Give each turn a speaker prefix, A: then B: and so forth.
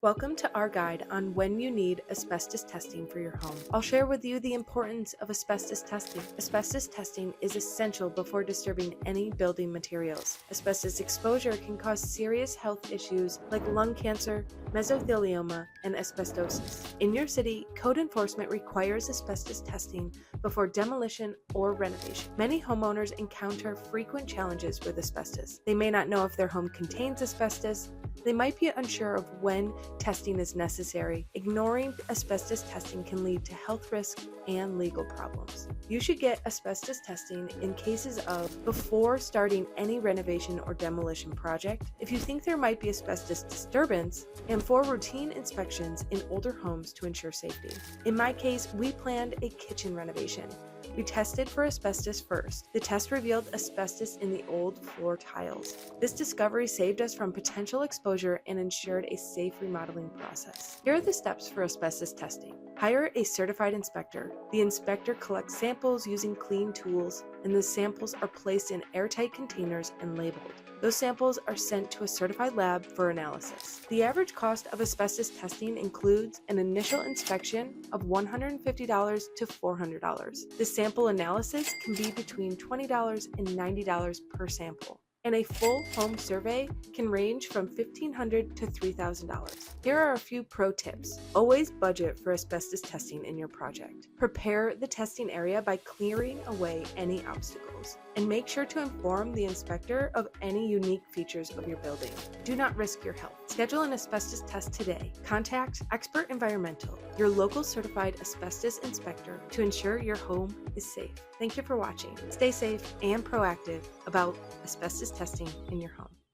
A: Welcome to our guide on when you need asbestos testing for your home. I'll share with you the importance of asbestos testing. Asbestos testing is essential before disturbing any building materials. Asbestos exposure can cause serious health issues like lung cancer, mesothelioma, and asbestosis. In your city, code enforcement requires asbestos testing before demolition or renovation. Many homeowners encounter frequent challenges with asbestos. They may not know if their home contains asbestos. They might be unsure of when testing is necessary. Ignoring asbestos testing can lead to health risks and legal problems. You should get asbestos testing in cases of before starting any renovation or demolition project, if you think there might be asbestos disturbance, and for routine inspections in older homes to ensure safety. In my case, we planned a kitchen renovation. We tested for asbestos first. The test revealed asbestos in the old floor tiles. This discovery saved us from potential exposure and ensured a safe remodeling process. Here are the steps for asbestos testing. Hire a certified inspector. The inspector collects samples using clean tools, and the samples are placed in airtight containers and labeled. Those samples are sent to a certified lab for analysis. The average cost of asbestos testing includes an initial inspection of $150 to $400. The sample analysis can be between $20 and $90 per sample, and a full home survey can range from $1,500 to $3,000. Here are a few pro tips. Always budget for asbestos testing in your project. Prepare the testing area by clearing away any obstacles, and make sure to inform the inspector of any unique features of your building. Do not risk your health. Schedule an asbestos test today. Contact Expert Environmental, your local certified asbestos inspector, to ensure your home is safe. Thank you for watching. Stay safe and proactive about asbestos testing in your home.